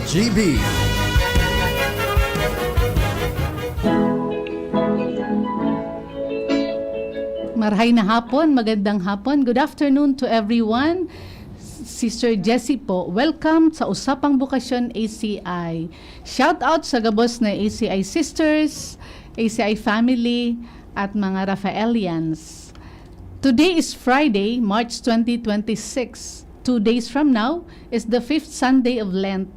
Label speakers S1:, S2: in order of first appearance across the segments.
S1: GB.
S2: Marhay na hapon, magandang hapon. Good afternoon to everyone. Sister Jessie po, welcome sa Usapang Bukasyon ACI. Shout out sa gabos na ACI sisters, ACI family, at mga Rafaelians. Today is Friday, March 2026. 2 days from now is the 5th Sunday of Lent,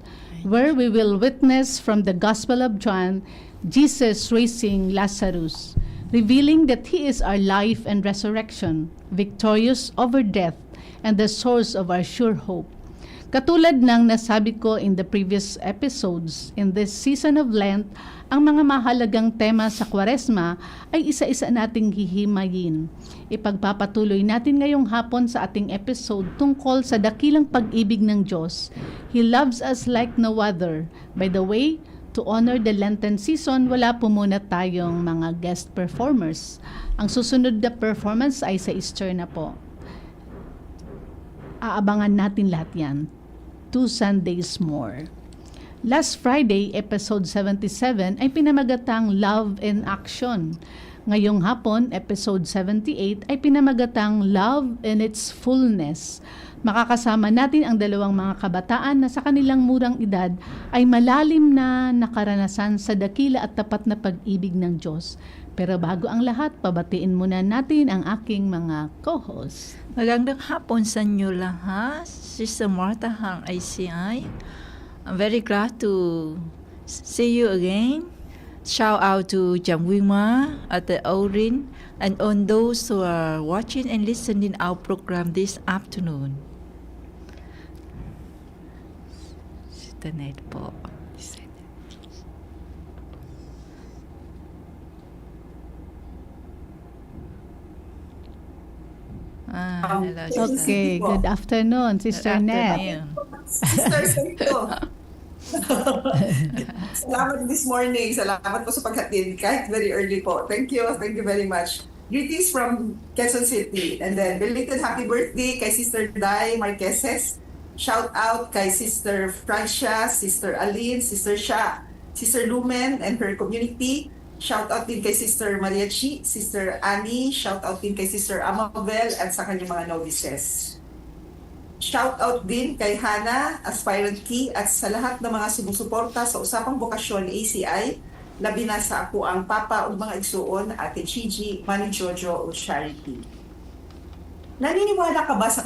S2: where we will witness from the Gospel of John, Jesus raising Lazarus, revealing that He is our life and resurrection, victorious over death, and the source of our sure hope. Katulad ng nasabi ko in the previous episodes, in this season of Lent, ang mga mahalagang tema sa Kwaresma ay isa-isa nating hihimayin. Ipagpapatuloy natin ngayong hapon sa ating episode tungkol sa dakilang pag-ibig ng Diyos. He loves us like no other. By the way, to honor the Lenten season, wala po muna tayong mga guest performers. Ang susunod na performance ay sa Easter na po. Aabangan natin lahat yan. 2 Sundays more. Last Friday, episode 77, ay pinamagatang Love in Action. Ngayong hapon, episode 78, ay pinamagatang Love in its Fullness. Makakasama natin ang dalawang mga kabataan na sa kanilang murang edad ay malalim na nakaranasan sa dakila at tapat na pag-ibig ng Diyos. Pero bago ang lahat, pabatiin muna natin ang aking mga co-host.
S3: Magandang hapon sa inyo lahat. Sister Martha Hang ICI. I'm very glad to see you again. Shout out to Jam Wingma at the Orin and on those who are watching and listening our program this afternoon. Sister Ned po. Hello, Sister.
S2: Okay, good afternoon, Sister Ned.
S4: Sister Santo. Salamat this morning. Salamat po sa paghatid kahit very early po. Thank you very much. Greetings from Quezon City. And then belated happy birthday kay Sister Dai Marqueses. Shout out kay Sister Francia, Sister Aline, Sister Sha, Sister Lumen and her community. Shout out din kay Sister Maria Chi, Sister Annie, shout out din kay Sister Amabel at sa kanyang mga novices. Shout out din kay Hannah, Aspirant Key at sa lahat ng mga sumusuporta sa Usapang Bukasyon ACI, labi na sa ako ang Papa o mga igsuon, Ate Gigi, Mani Jojo o Charity. Naniniwala ka ba sa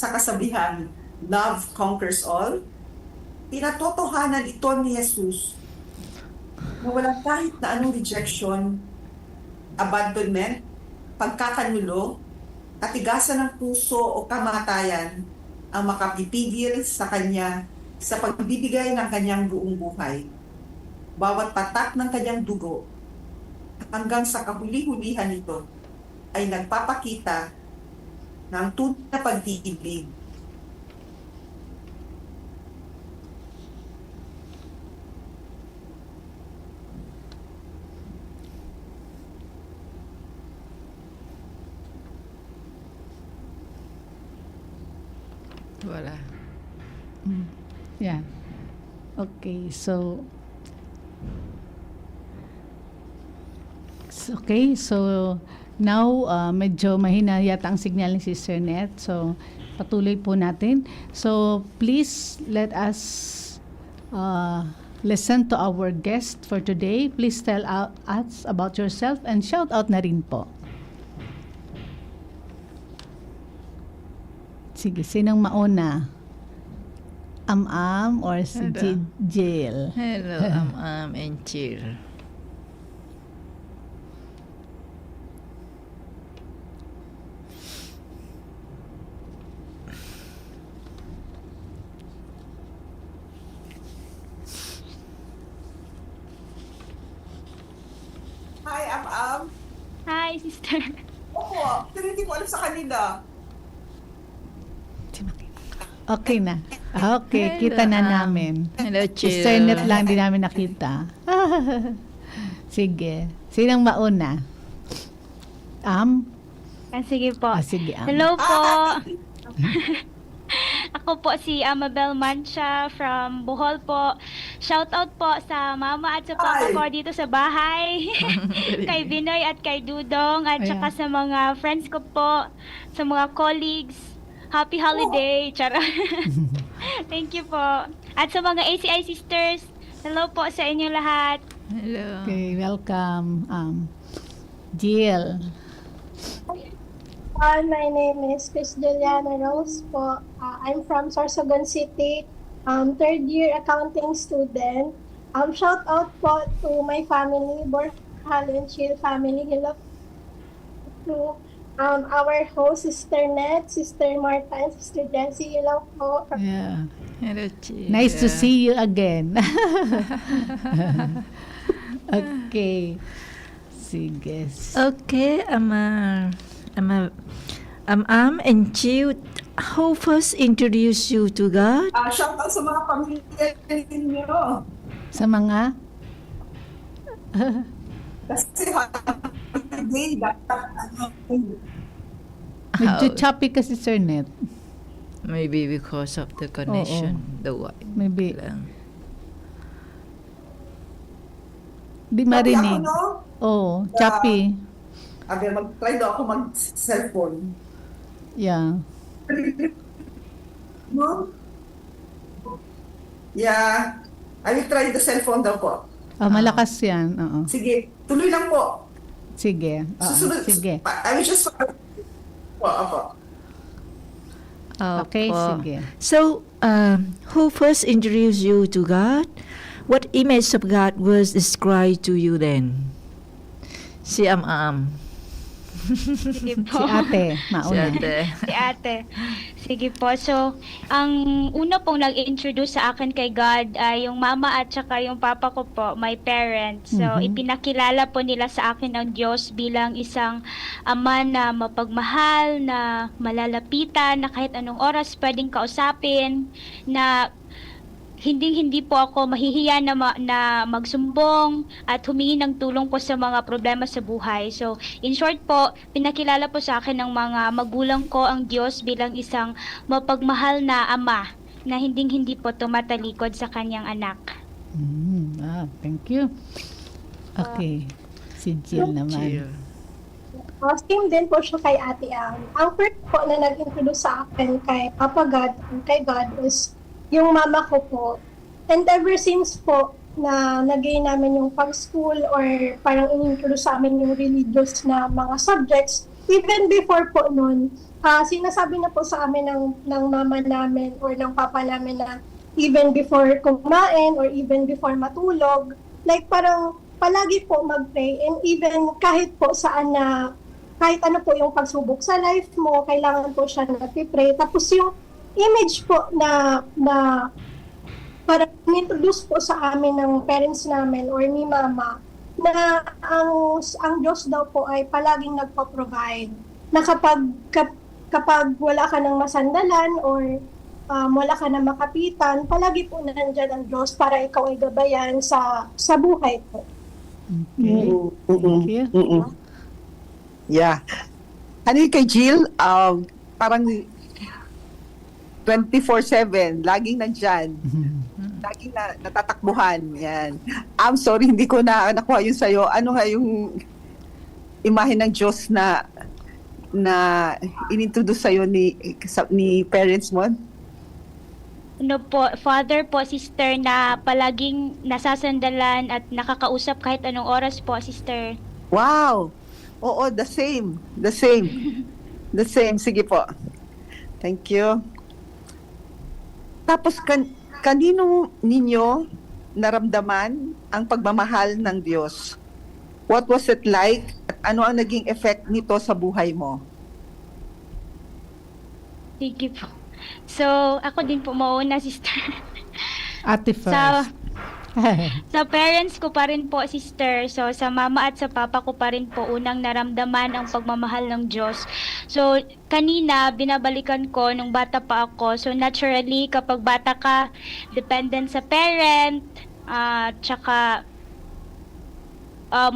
S4: kasabihang love conquers all? Pinatotohanan ito ni Jesus na walang kahit na anong rejection, abandonment, pagkakanulo, katigasan ng puso o kamatayan ang makapipigil sa kanya sa pagbibigay ng kanyang buong buhay. Bawat patak ng kanyang dugo hanggang sa kahuli-hulihan nito ay nagpapakita ng tunay na pag-ibig.
S3: Wala.
S2: Yeah. Okay, so now medyo mahina yata ang signal ni Sister Net. So patuloy po natin. So please let us listen to our guest for today. Please tell us about yourself and shout out na rin po. Sige, sinong mauna? Am or si Jill?
S3: Hello, and Jill.
S4: Hi, Am.
S5: Hi, sister.
S4: Oo, pero hindi ko alam sa kanila.
S2: Okay na. Okay,
S3: Hello,
S2: kita na namin.
S3: Hello, Jill.
S2: Sister Net lang di namin nakita. Sige. Sinong mauna?
S5: Sige po.
S2: Sige.
S5: Hello po.
S1: Ako po si Amabel Mancha from Bohol po. Shoutout po sa mama at sa papa
S4: Hi.
S1: ko dito sa bahay. Kay Binoy at kay Dudong at saka
S2: Ayan.
S1: sa mga friends ko po, sa mga colleagues. Happy holiday. Charot. Thank you po. At sa mga ACI sisters, hello po sa inyo lahat.
S3: Hello.
S2: Okay, welcome. Jill.
S5: My name is Chris Juliana Rose po. I'm from Sorsogon City, third year accounting student. Shout out po to my family, Borhal and Chill family. Hello to our host, Sister Net, Sister Marta, and Sister Jessie. Hello po.
S2: Yeah.
S3: Hello, Chia.
S2: Nice to see you again. Okay. Sige.
S3: Okay, and Jill, who first introduced you to God?
S4: Shout out sa mga pamilya ninyo.
S2: Sa mga?
S4: Kasi holiday, dapat
S2: Medyo
S3: How?
S2: choppy kasi, Sir Net.
S3: Maybe because of the connection, the white
S2: Maybe.
S3: lang.
S2: Di
S4: Sabi ako,
S2: marinig.
S4: no?
S2: Oo, choppy.
S4: Abi, mag-try daw ako mag-cellphone.
S2: Yeah.
S4: No? Yeah. I will try the cellphone daw po.
S2: Malakas yan. Oo.
S4: Sige, tuloy lang po.
S2: Sige. Oo,
S4: Susunod.
S2: sige.
S4: I will just po, ako.
S2: Okay,
S3: Opo.
S2: sige.
S3: So, who first introduced you to God? What image of God was described to you then? Si
S1: Sige po.
S2: Si ate,
S3: Si
S2: mauna.
S3: ate.
S1: Si ate. Sige po. So, ang una pong nag-introduce sa akin kay God ay yung mama at saka yung papa ko po, my parents. So,
S2: Mhm.
S1: ipinakilala po nila sa akin ang Diyos bilang isang ama na mapagmahal, na malalapitan, na kahit anong oras pwedeng kausapin, na hindi po ako mahihiya na magsumbong at humingi ng tulong po sa mga problema sa buhay. So, in short po, pinakilala po sa akin ng mga magulang ko ang Diyos bilang isang mapagmahal na ama na hindi po tumatalikod sa kanyang anak.
S2: Thank you. Okay. Si Jill naman.
S3: Jill.
S5: Same din po siya kay Ate Ang. Ang first po na nag-introduce sa akin kay Papa God, kay God is yung mama ko po. And ever since po na nag-gain namin yung pag-school or parang in-introduce sa amin yung religious na mga subjects, even before po nun, sinasabi na po sa amin ng mama namin or ng papa namin na even before kumain or even before matulog, like parang palagi po mag-pray and even kahit po saan na kahit ano po yung pagsubok sa life mo, kailangan po siya nag-pray. Tapos yung image po na parang introduce po sa amin ng parents namin or ni mama na ang Diyos daw po ay palaging nagpo-provide. Na kapag wala ka ng masandalan or wala ka na makapitan, palagi po nandiyan ang Diyos para ikaw ay gabayan sa buhay po.
S2: Okay. Thank you.
S6: Yeah. Ano yung kay Jill? Parang 24/7, laging nandyan. Laging natatakbuhan. Yan. I'm sorry, hindi ko na nakuha yun sa'yo. Ano nga yung imahe ng Diyos na inintroduce sa'yo ni parents mo?
S1: Ano po, father po, sister, na palaging nasasandalan at nakakausap kahit anong oras po, sister.
S6: Wow! Oo, the same. The same. The same. Sige po. Thank you. Tapos, kanino ninyo naramdaman ang pagmamahal ng Diyos? What was it like? At ano ang naging effect nito sa buhay mo?
S1: Sige po. So, ako din po mauna, sister.
S2: Ate first.
S1: Sa parents ko pa rin po, sister. So, sa mama at sa papa ko pa rin po unang naramdaman ang pagmamahal ng Diyos. So, kanina, binabalikan ko nung bata pa ako. So, naturally, kapag bata ka, dependent sa parent, tsaka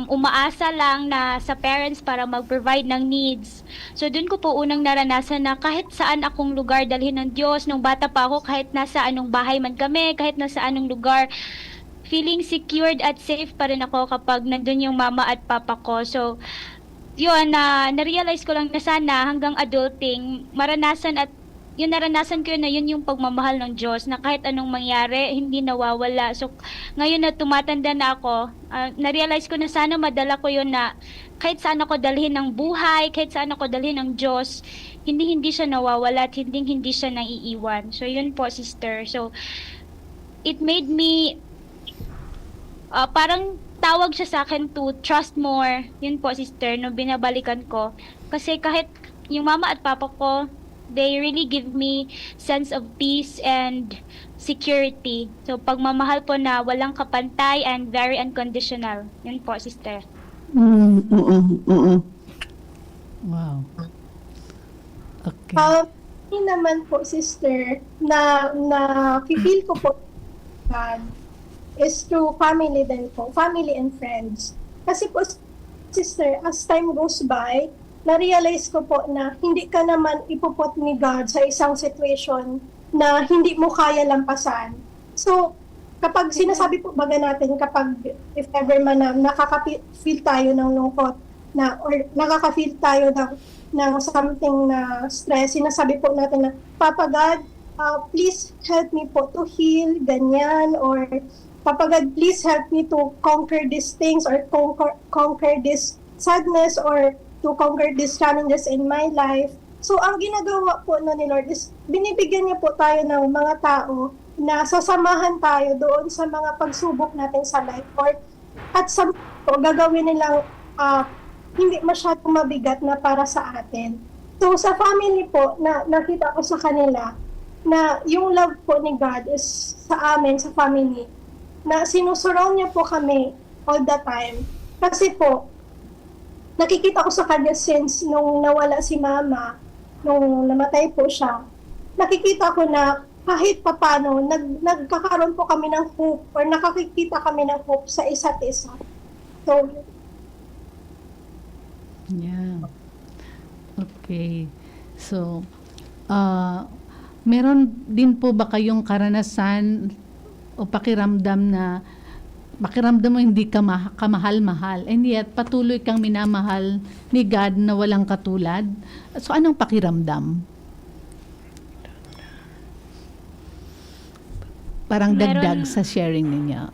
S1: umaasa lang na sa parents para mag-provide ng needs. So dun ko po unang naranasan na kahit saan akong lugar dalhin ng Diyos. Nung bata pa ako, kahit nasa anong bahay man kami, kahit nasa anong lugar, feeling secured at safe pa rin ako kapag nandun yung mama at papa ko. So yun, na-realize ko lang na sana hanggang adulting, naranasan ko yun na yun yung pagmamahal ng Diyos na kahit anong mangyari, hindi nawawala. So, ngayon na tumatanda na ako, na-realize ko na sana madala ko yun na kahit saan ako dalhin ng buhay, kahit saan ako dalhin ng Diyos, hindi siya nawawala at hindi siya naiiwan. So, yun po, sister. So, it made me, parang tawag siya sa akin to trust more. Yun po, sister, no binabalikan ko. Kasi kahit yung mama at papa ko, they really give me sense of peace and security. So, pagmamahal po na walang kapantay and very unconditional. Yun po, sister.
S2: Wow. Okay.
S5: Hindi naman po, sister, na feel ko po God is through family din po, family and friends. Kasi po, sister, as time goes by, na-realize ko po na hindi ka naman ipupot ni God sa isang situation na hindi mo kaya lampasan. So, kapag sinasabi po baga natin, kapag if ever man na nakaka-feel tayo ng lungkot, or nakaka-feel tayo ng something na stress, sinasabi po natin na, Papa God, please help me po to heal, ganyan, or Papa God, please help me to conquer these things or conquer this sadness or to conquer these challenges in my life. So, ang ginagawa po ni Lord is binibigyan niya po tayo ng mga tao na sasamahan tayo doon sa mga pagsubok natin sa life or at sa gagawin nilang hindi masyadong mabigat na para sa atin. So, sa family po, nakita ko sa kanila na yung love po ni God is sa amin, sa family, na sinusurround niya po kami all the time. Kasi po, nakikita ko sa kanya since nung nawala si mama, nung namatay po siya, nakikita ko na kahit papano, nagkakaroon po kami ng hope or nakakikita kami ng hope sa isa't isa. So,
S2: Yeah. Okay. So, meron din po ba kayong karanasan o pakiramdam mo hindi ka kamahal-mahal and yet patuloy kang minamahal ni God na walang katulad? So, anong pakiramdam? Parang dagdag sa sharing ninyo.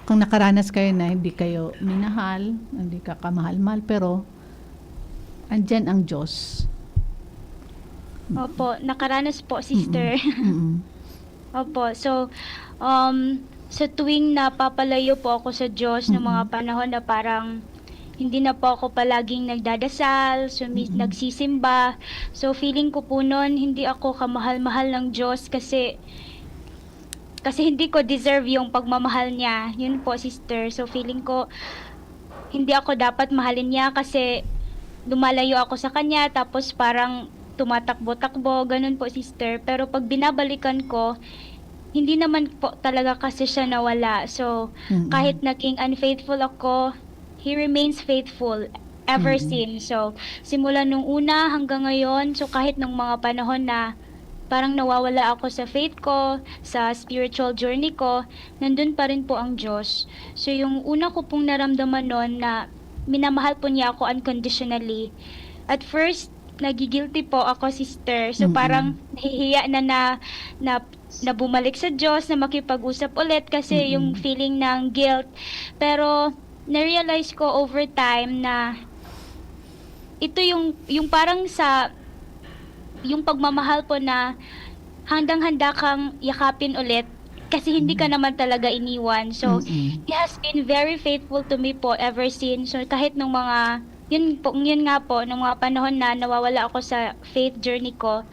S2: Kung nakaranas kayo na hindi kayo minahal, hindi ka kamahal-mahal, pero andyan ang Diyos.
S1: Opo, nakaranas po, sister. Opo, so, sa tuwing napapalayo po ako sa Diyos ng mga panahon na parang hindi na po ako palaging nagdadasal, nagsisimba. So, feeling ko po noon, hindi ako kamahal-mahal ng Diyos kasi hindi ko deserve yung pagmamahal niya. Yun po, sister. So, feeling ko, hindi ako dapat mahalin niya kasi lumalayo ako sa kanya, tapos parang tumatakbo-takbo, ganun po, sister. Pero pag binabalikan ko, hindi naman po talaga kasi siya nawala. So, kahit naging unfaithful ako, He remains faithful ever since. So, simula nung una hanggang ngayon, so kahit nung mga panahon na parang nawawala ako sa faith ko, sa spiritual journey ko, nandun pa rin po ang Diyos. So, yung una ko pong naramdaman noon na minamahal po niya ako unconditionally. At first, nagigilty po ako, sister. So, parang nahihiya na bumalik sa Diyos, na makipag-usap ulit kasi yung feeling ng guilt. Pero, na-realize ko over time na ito yung parang sa yung pagmamahal po na handang-handa kang yakapin ulit kasi hindi ka naman talaga iniwan. So, He has been very faithful to me po ever since. So, kahit nung mga, yun nga po, nung mga panahon na nawawala ako sa faith journey ko,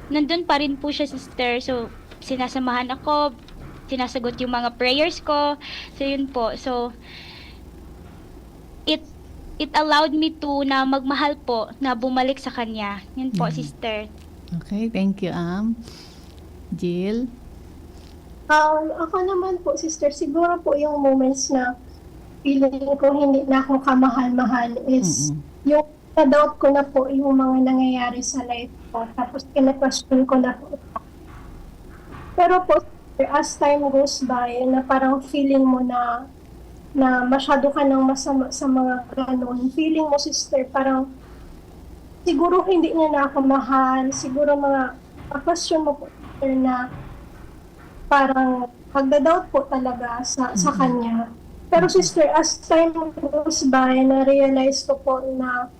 S1: nandun pa rin po siya, sister. So, sinasamahan ako, sinasagot yung mga prayers ko. So, yun po. So, it allowed me to na magmahal po, na bumalik sa kanya. Yun po, sister.
S2: Okay, thank you, Jill?
S5: ako naman po, sister, siguro po yung moments na feeling ko hindi na ako kamahal-mahal is yung na-doubt ko na po yung mga nangyayari sa life ko. Tapos kina-question ko na po. Pero po, as time goes by, na parang feeling mo na masyado ka nang masama sa mga ganun. Feeling mo, sister, parang siguro hindi niya na ako mahal. Siguro mga question mo po, sister, na parang pagda-doubt po talaga sa kanya. Pero sister, as time goes by, na-realize ko po na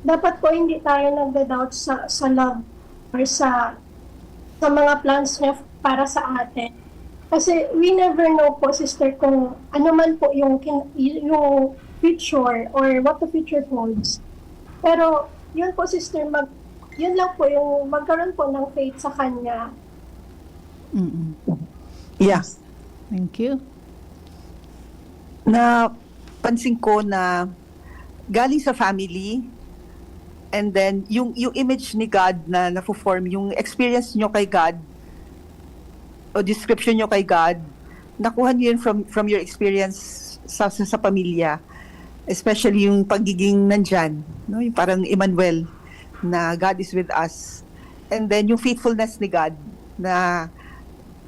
S5: dapat po hindi tayo nagda-doubt sa love or sa mga plans niya para sa atin. Kasi we never know po, sister, kung ano man po yung future or what the future holds. Pero yun po, sister, yun lang po yung magkaroon po ng faith sa kanya.
S6: Yeah.
S2: Thank you.
S6: Na pansin ko na galing sa family, and then yung image ni God na na-form, yung experience nyo kay God o description nyo kay God, nakuha nyo yun from your experience sa pamilya, especially yung pagiging nandyan, no? Yung parang Emmanuel, na God is with us, and then yung faithfulness ni God, na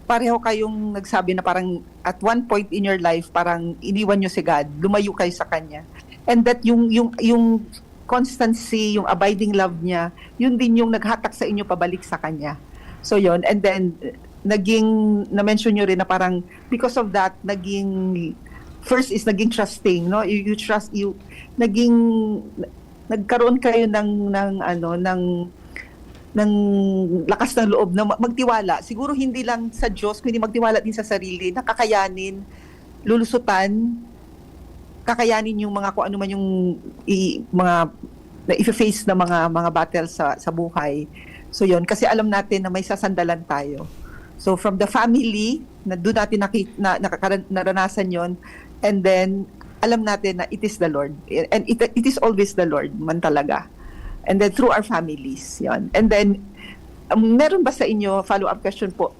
S6: pareho kayong nagsabi na parang at one point in your life, parang iniwan nyo si God, lumayo kayo sa Kanya. And that yung constancy, yung abiding love niya, yun din yung naghatak sa inyo pabalik sa Kanya. So yun, and then na-mention nyo rin na parang because of that, first is naging trusting, no? You trust, nagkaroon kayo ng lakas ng loob na magtiwala. Siguro hindi lang sa Diyos, kundi magtiwala din sa sarili, na kakayanin, lulusutan, kakayanin yung mga kung ano man yung mga na i-face na mga battles sa buhay. So yun, kasi alam natin na may sasandalan tayo. So from the family, na doon natin naranasan yon, and then alam natin na it is the Lord. And it is always the Lord man talaga. And then through our families, yon. And then, meron ba sa inyo, follow-up question po,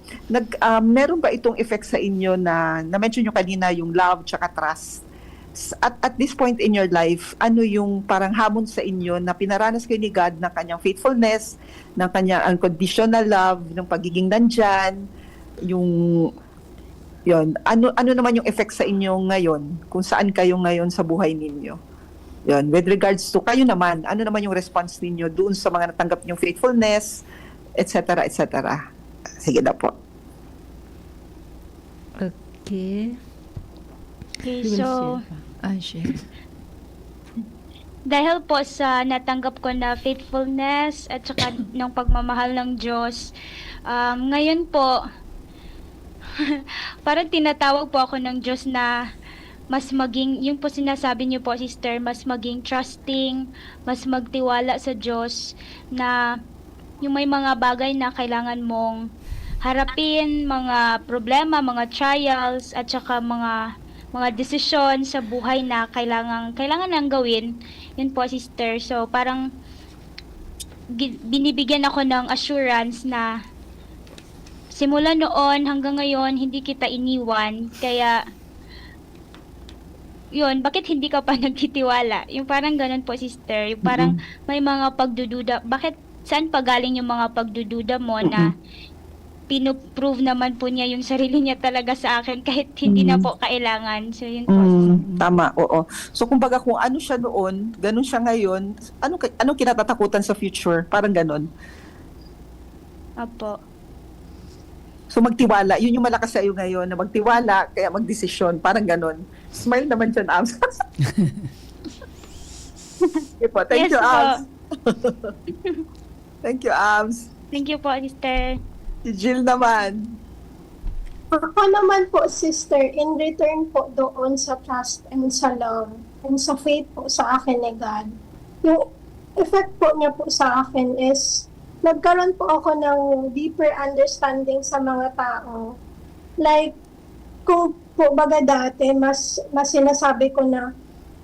S6: meron ba itong effect sa inyo na-mention nyo kanina yung love tsaka trust? At this point in your life, ano yung parang hamon sa inyo na pinaranas kayo ni God ng kanyang faithfulness, ng kanyang unconditional love, ng pagiging nandyan, yun, ano naman yung effect sa inyo ngayon, kung saan kayo ngayon sa buhay ninyo? Yun, with regards to kayo naman, ano naman yung response ninyo doon sa mga natanggap niyong faithfulness, etc., etc. Sige na po.
S3: Okay.
S1: Okay, so
S3: Share.
S1: dahil po sa natanggap ko na faithfulness at saka ng pagmamahal ng Diyos, ngayon po, parang tinatawag po ako ng Diyos na mas maging, yung po sinasabi niyo po, sister, mas maging trusting, mas magtiwala sa Diyos, na yung may mga bagay na kailangan mong harapin, mga problema, mga trials, at saka mga desisyon sa buhay na kailangan nang gawin. Yun po, sister. So, parang binibigyan ako ng assurance na simula noon hanggang ngayon, hindi kita iniwan. Kaya, yun, bakit hindi ka pa nagtitiwala? Yung parang ganun po, sister. Yung parang may mga pagdududa. Bakit, saan pa galing yung mga pagdududa mo na pinoprove naman po niya yung sarili niya talaga sa akin kahit hindi na po kailangan. So, yun po.
S6: Tama, oo. So, kumbaga kung ano siya noon, ganun siya ngayon, anong kinatatakutan sa future? Parang ganun.
S1: Opo.
S6: So, magtiwala. Yun yung malakas sa iyo ngayon, na magtiwala, kaya magdesisyon. Parang ganun. Smile naman dyan, Abs. Okay po. Thank
S1: Yes
S6: you,
S1: po.
S6: Abs. Thank you, Abs.
S1: Thank you po, sister.
S6: Si Jill naman.
S5: Ako naman po, sister, in return po doon sa trust and sa love and sa faith po sa akin ni God, yung effect po niya po sa akin is nagkaroon po ako ng deeper understanding sa mga tao. Like, kung po baga dati, mas sinasabi ko na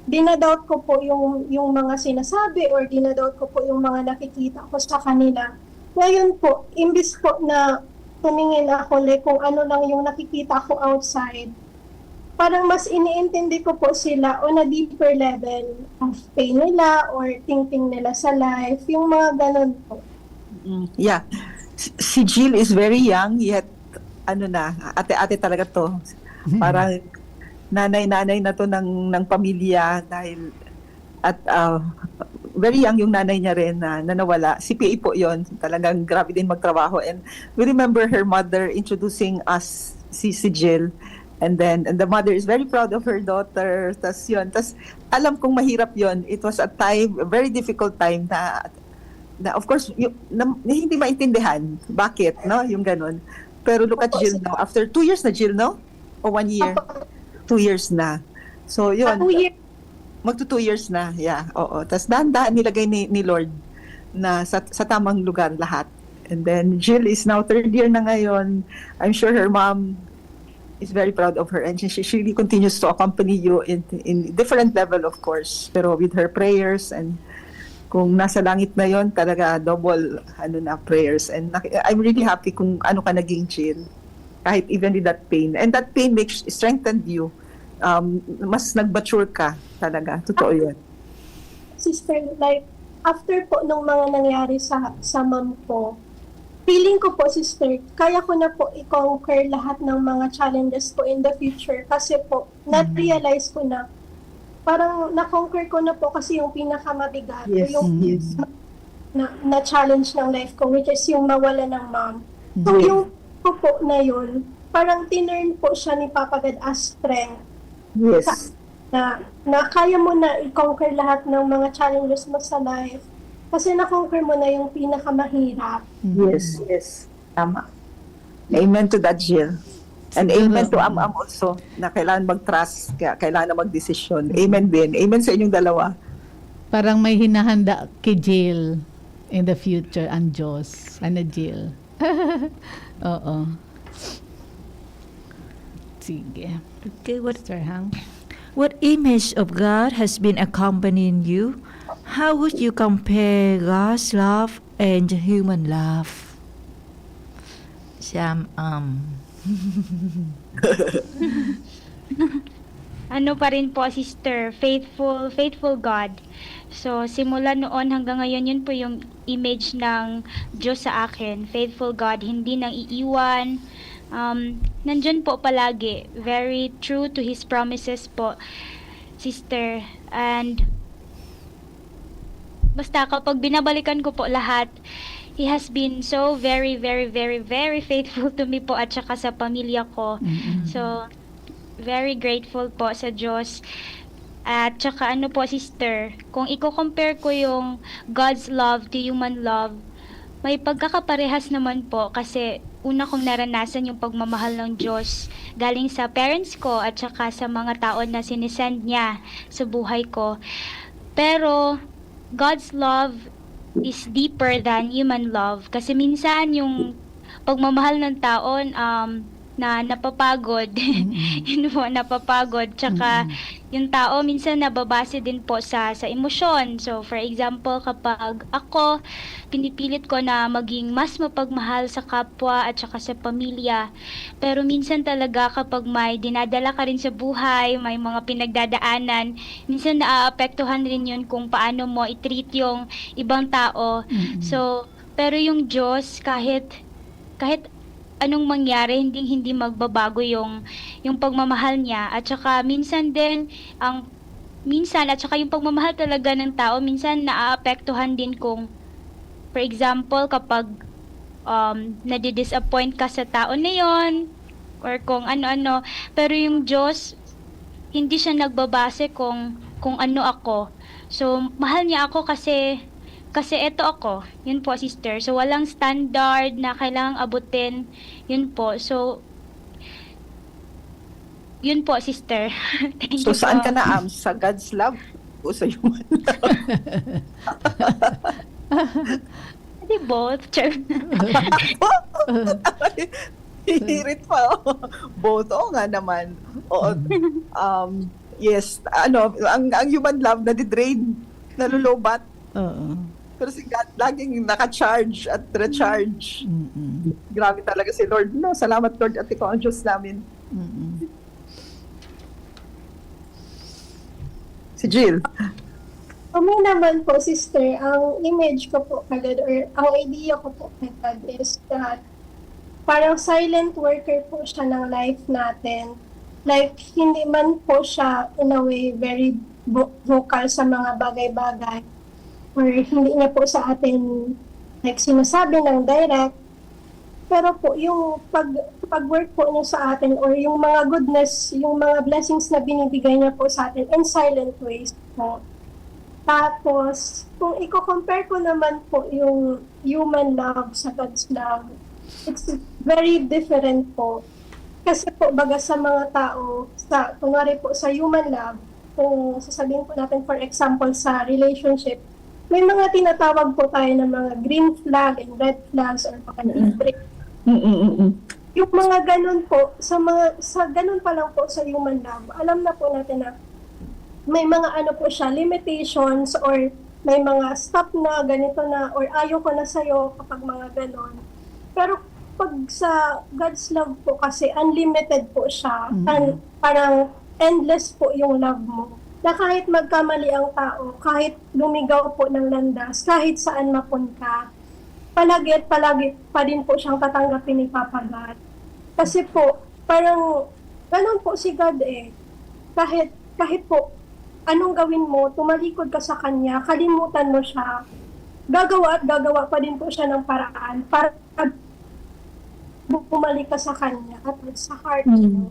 S5: dinadoubt ko po yung mga sinasabi or dinadoubt ko po yung mga nakikita ko sa kanila. Ngayon po, imbis po na tumingin ako like kung ano lang yung nakikita ko outside, parang mas iniintindi ko po sila on a deeper level of pain nila or thinking nila sa life, yung mga ganun po.
S6: Yeah. Si Jill is very young, yet ano na, ate-ate talaga to. Parang nanay-nanay na to ng pamilya dahil at very young yung nanay niya rin na nawala. CPA po yon, talagang grabe din magtrabaho. And we remember her mother introducing us si Jill. And the mother is very proud of her daughter. Tas alam kong mahirap yon. It was a time, a very difficult time na of course na hindi maintindihan bakit, no, yung ganun. Pero look at Jill now, after 2 years na Jill, no? O 1 year? 2 years na. So yun,
S5: 2 years.
S6: magto 2 years na, yeah, oo. Tapos dahan-dahan nilagay ni Lord na sa tamang lugar lahat. And then Jill is now 3rd year na ngayon. I'm sure her mom is very proud of her, and she really continues to accompany you in different level, of course, pero with her prayers. And kung nasa langit na yon, talaga double na prayers. And I'm really happy kung ano ka naging, Jill, kahit even with that pain. And that pain strengthened you. Mas nag-mature ka talaga. Totoo yun.
S5: Sister, like, after po nung mga nangyari sa mom ko, feeling ko po, sister, kaya ko na po i-conquer lahat ng mga challenges po in the future kasi po, na-realize ko na parang na-conquer ko na po kasi yung pinakamabigat, yung na challenge ng life ko, which is yung mawala ng mom. So yung po na yun, parang tinurn po siya ni Papa God as strength.
S6: Yes.
S5: Na kaya mo na i-conquer lahat ng mga challenges mo sa life kasi na-conquer mo na yung pinakamahirap.
S6: Yes, yes. Tama. Amen to that, Jill. And amen to Am also, na kailangan mag-trust, kailangan na mag-desisyon. Amen din. Amen sa inyong dalawa.
S2: Parang may hinahanda kay Jill in the future ang Diyos. Ano, Jill? Oo. Sige.
S3: Okay,
S2: Sir Hang.
S3: what image of God has been accompanying you? How would you compare God's love and human love? Siya,
S1: Ano pa rin po, sister, faithful God. So, simula noon hanggang ngayon, yun po yung image ng Diyos sa akin. Faithful God, hindi nang iiwan. Nandyan po palagi. Very true to His promises po, sister. And, basta kapag binabalikan ko po lahat, He has been so very, very, very, very faithful to me po at saka sa pamilya ko. So, very grateful po sa Diyos. At saka ano po, sister, kung i-compare ko yung God's love to human love, may pagkakaparehas naman po kasi una kong naranasan yung pagmamahal ng Diyos galing sa parents ko at saka sa mga tao na sinisend niya sa buhay ko. Pero God's love is deeper than human love kasi minsan yung pagmamahal ng tao na napapagod. Yun po, napapagod. Tsaka, yung tao minsan nababase din po sa emosyon. So, for example, kapag ako, pinipilit ko na maging mas mapagmahal sa kapwa at saka sa pamilya. Pero minsan talaga kapag may dinadala ka rin sa buhay, may mga pinagdadaanan, minsan naaapektuhan rin yun kung paano mo i-treat yung ibang tao. So, pero yung Diyos, kahit anong mangyari, hindi magbabago yung pagmamahal niya. At saka minsan din at saka yung pagmamahal talaga ng tao minsan naaapektuhan din kung, for example, kapag nadi-disappoint ka sa tao na yon or kung ano-ano. Pero yung Diyos, hindi siya nagbabase kung ano ako. So mahal niya ako kasi eto ako. Yun po, sister. So, walang standard na kailangang abutin. Yun po. So, yun po, sister. Thank
S6: So
S1: you
S6: saan
S1: po.
S6: ka na, Am? Sa God's love o sa human love?
S1: Hindi both. Sure.
S6: Hihirit pa. Both. Oo nga naman. Oo. Yes. Ang human love nadidrain, nalulobat.
S2: Oo.
S6: Pero si God laging naka-charge at recharge. Grabe talaga si Lord. No, salamat Lord at ikaw ang Diyos namin. Si Jill.
S5: Kami naman po, sister, ang image ko po kagad, or ang idea ko po kagad is that parang silent worker po siya ng life natin. Like, hindi man po siya, in a way, very vocal sa mga bagay-bagay. Or hindi niya po sa atin, like, sinasabi ng direct. Pero po, yung pag-work po niya sa atin, or yung mga goodness, yung mga blessings na binibigay niya po sa atin in silent ways po. Tapos, kung i-compare ko naman po yung human love sa God's love, it's very different po. Kasi po, baga sa mga tao, kunwari po sa human love, kung sasabihin po natin, for example, sa relationship, may mga tinatawag po tayo ng mga green flag and red flags or mga break. Yung mga ganun po, sa ganun pa lang po sa human love, alam na po natin na may mga ano po siya, limitations, or may mga stop na, ganito na, or ayaw ko na sa'yo kapag mga ganon. Pero pag sa God's love po kasi, unlimited po siya. Parang endless po yung love mo. Na kahit magkamali ang tao, kahit lumigaw po ng landas, kahit saan mapunta, palagi at palagi pa din po siyang tatanggapin ni Papa God. Kasi po, parang, ganon po si God eh. Kahit po, anong gawin mo, tumalikod ka sa Kanya, kalimutan mo siya, gagawa at gagawa pa din po siya ng paraan para bumalik ka sa Kanya at sa heart mo.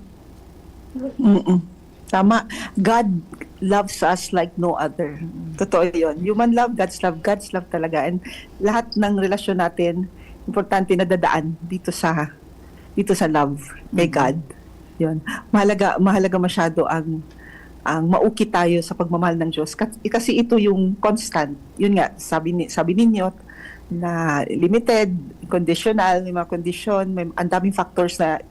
S6: Tama. God loves us like no other. Totoo yun. Human love, God's love talaga. And lahat ng relasyon natin, importante na dadaan dito sa love kay God. Yun. Mahalaga masyado ang maukit tayo sa pagmamahal ng Diyos. Kasi ito yung constant. Yun nga, sabi ninyo, na limited, conditional, may mga condition, may ang daming factors na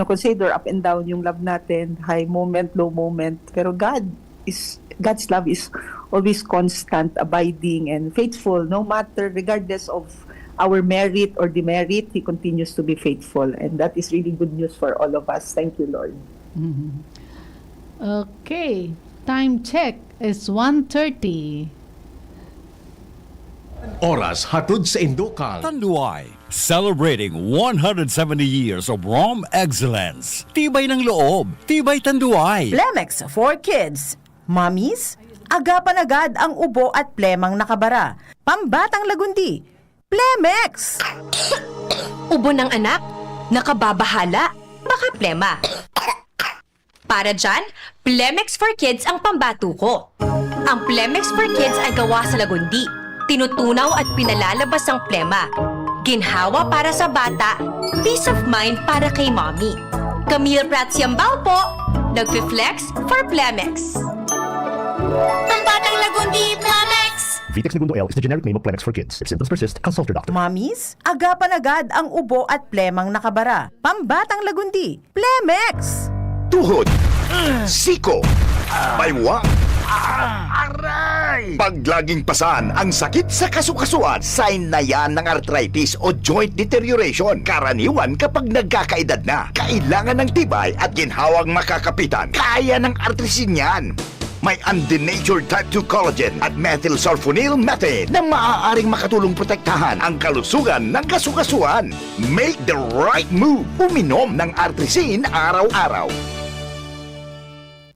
S6: consider up and down yung love natin, high moment, low moment. Pero God's love is always constant, abiding, and faithful. No matter, regardless of our merit or demerit, He continues to be faithful. And that is really good news for all of us. Thank you, Lord.
S2: Okay, time check is 1:30.
S7: Oras hatod sa Indokal.
S8: Tanduay, celebrating 170 years of Rom excellence. Tibay ng loob, tibay Tanduay.
S9: Plemex for Kids. Mommies, agapan agad ang ubo at plemang nakabara. Pambatang lagundi, Plemex!
S10: Ubo ng anak, nakababahala, baka plema. Para dyan, Plemex for Kids ang pambato ko. Ang Plemex for Kids ay gawa sa lagundi. Tinutunaw at pinalalabas ang plema. Ginhawa para sa bata, peace of mind para kay mommy. Camille Prats Yambao po, nagfi-flex for Plemex. Pambatang lagundi, Plemex!
S11: Vitex Segundo L is the generic name of Plemex for kids. If symptoms persist, consult your doctor.
S9: Mommies, agapan agad ang ubo at plemang nakabara. Pambatang lagundi, Plemex!
S12: Tuhod, siko, baywang, aray! Pag laging pasan ang sakit sa kasukasuan, sign na yan ng arthritis o joint deterioration. Karaniwan kapag nagkakaedad na, kailangan ng tibay at ginhawang makakapitan. Kaya ng artrisin yan. May undenatured type 2 collagen at methylsulfonyl methane na maaaring makatulong protektahan ang kalusugan ng kasukasuan. Make the right move. Uminom ng artrisin araw-araw.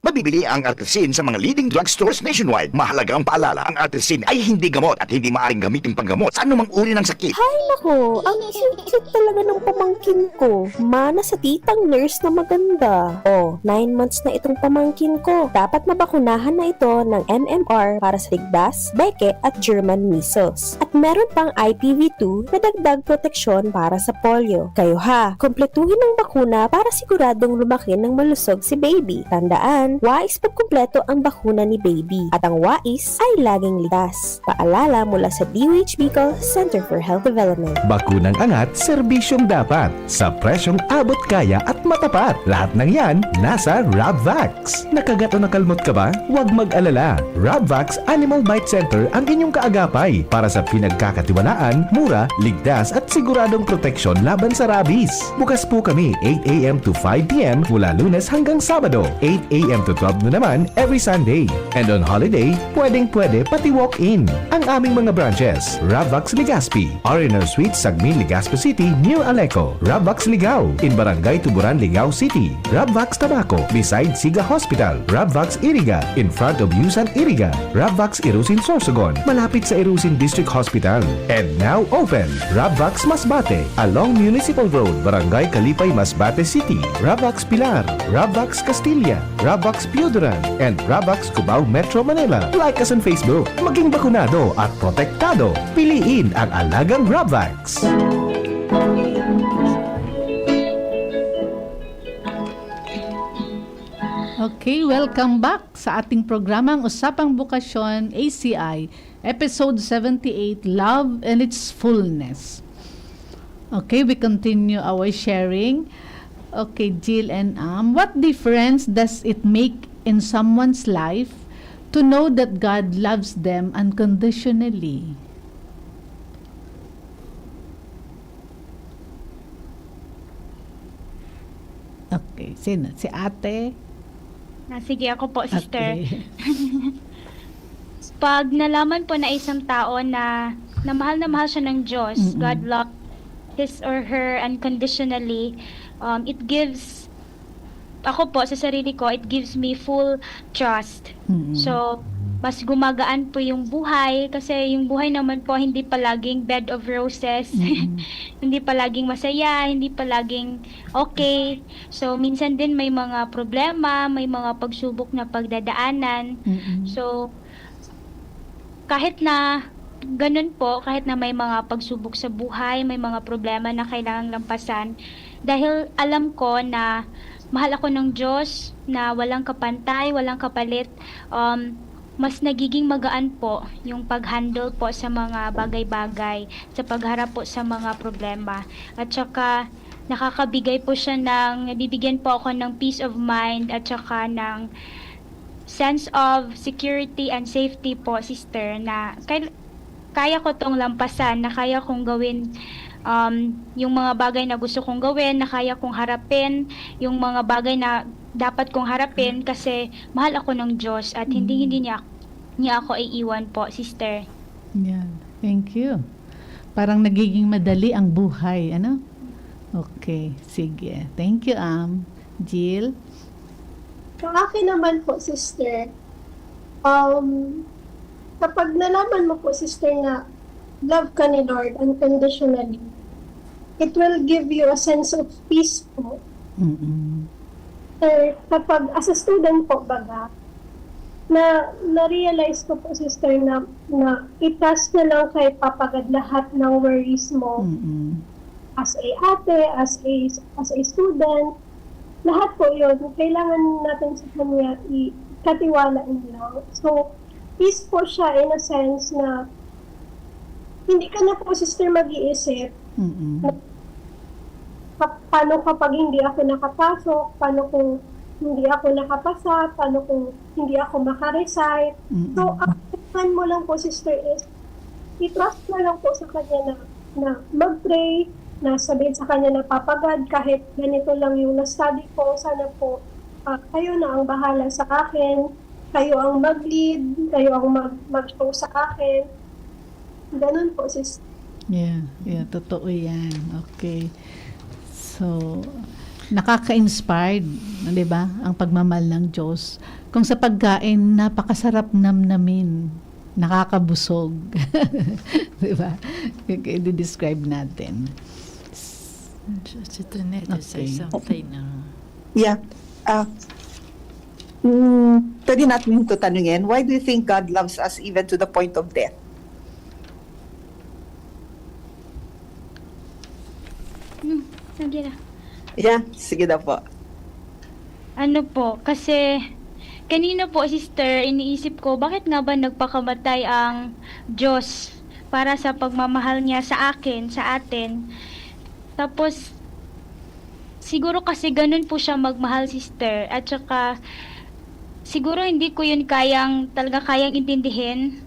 S12: Mabibili ang artrisin sa mga leading drugstores nationwide. Mahalaga ang paalala, ang artrisin ay hindi gamot at hindi maaaring gamitin panggamot sa anumang uri ng sakit.
S13: Hay nako, ang cute talaga ng pamangkin ko. Mana sa titang nurse na maganda. 9 months na itong pamangkin ko. Dapat mabakunahan na ito ng MMR para sa ligdas, beke at German measles. At meron pang IPV2 na dagdag proteksyon para sa polio. Kayo ha, kumpletuhin ang bakuna para siguradong lumaki ng malusog si baby. Tandaan, wais pagkumpleto ang bakuna ni baby at ang wais ay laging ligtas. Paalala mula sa DOH Bicol Center for Health Development.
S11: Bakunang angat, serbisyong dapat. Sa presyong abot kaya at matapat. Lahat ng yan, nasa Rabvax. Nakagat o nakalmot ka ba? Huwag mag-alala. Rabvax Animal Bite Center ang inyong kaagapay para sa pinagkakatiwalaan, mura, ligtas at siguradong proteksyon laban sa rabies. Bukas po kami 8 a.m. to 5 p.m. mula Lunes hanggang Sabado, 8 a.m. to 12 na naman every Sunday. And on holiday, pwedeng-pwede pati walk-in. Ang aming mga branches, Ravvax Legazpi, R&R Suite, Sagmin, Legazpi City, near Aleco. Ravvax Ligao, in Barangay Tuburan, Ligao City. Ravvax Tabaco, beside Siga Hospital. Ravvax Iriga, in front of Yusan Iriga. Ravvax Irusin Sorsogon, malapit sa Irusin District Hospital. And now open, Ravvax Masbate, along Municipal Road, Barangay Kalipay, Masbate City. Ravvax Pilar, Ravvax Castilla, Ravvax Pioduran, and Ravvax Cubao Metro Manila. Like us on Facebook. Maging bakunado at protektado. Piliin ang alagang Ravvax.
S2: Okay, welcome back sa ating programang Usapang Bukasyon ACI, Episode 78, Love and Its Fullness. Okay, we continue our sharing. Okay, Jill and what difference does it make in someone's life to know that God loves them unconditionally? Okay, sino? Si ate?
S1: Sige, ako po, sister.
S2: Okay.
S1: Pag nalaman po na isang tao na mahal siya ng Diyos, God loves his or her unconditionally, it gives, ako po, sa sarili ko, it gives me full trust. So, mas gumagaan po yung buhay kasi yung buhay naman po hindi palaging bed of roses. Hindi palaging masaya, hindi palaging okay. So minsan din may mga problema, may mga pagsubok na pagdadaanan. So kahit na ganun po, kahit na may mga pagsubok sa buhay, may mga problema na kailangang lampasan, dahil alam ko na mahal ako ng Diyos, na walang kapantay, walang kapalit, mas nagiging magaan po yung pag-handle po sa mga bagay-bagay, sa pagharap po sa mga problema. At saka nakakabigay po siya nabibigyan po ako ng peace of mind at saka ng sense of security and safety po, sister, na kaya ko tong lampasan, na kaya kong gawin yung mga bagay na gusto kong gawin, na kaya kong harapin yung mga bagay na dapat kong harapin kasi mahal ako ng Diyos at hindi niya ako iiwan po, sister.
S2: Yeah, thank you. Parang nagiging madali ang buhay, ano? Okay, sige. Thank you, Jill.
S5: Sa akin naman po, sister, kapag nalaman mo po, sister, na love ka ni Lord unconditionally, it will give you a sense of peace po. Kapag as a student po, baga, na-realize ko po, sister, na itas na lang kay Papa God lahat ng worries mo. As a ate, as a student, lahat po yun, kailangan natin sa kanya ikatiwalaan lang. So, peace po siya in a sense na hindi ka na po, sister, mag-iisip. Paano kapag hindi ako nakapasok, paano kung hindi ako nakapasa, paano kung hindi ako makarecite. So, ang mo lang po, sister, is i-trust na lang po sa kanya na mag-pray, na sabihin sa kanya na, Papa God, kahit ganito lang yung na-study ko, sana po kayo na ang bahala sa akin, kayo ang mag-lead, kayo ang mag-show sa akin. Ganun po, sister.
S2: Yeah, totoo yan. Okay. So, nakaka-inspired, di ba, ang pagmamahal ng Diyos. Kung sa pagkain, napakasarap namnamin, nakakabusog. Di ba? I-describe natin.
S3: Say something.
S6: Yeah. Pwede natin ito tanungin, why do you think God loves us even to the point of death?
S1: Sige na.
S6: Yeah, sige na po.
S1: Ano po, kasi kanina po, sister, iniisip ko, bakit nga ba nagpakamatay ang Diyos para sa pagmamahal niya sa akin, sa atin? Tapos, siguro kasi ganun po siya magmahal, sister. At saka, siguro hindi ko yun talaga kayang intindihin.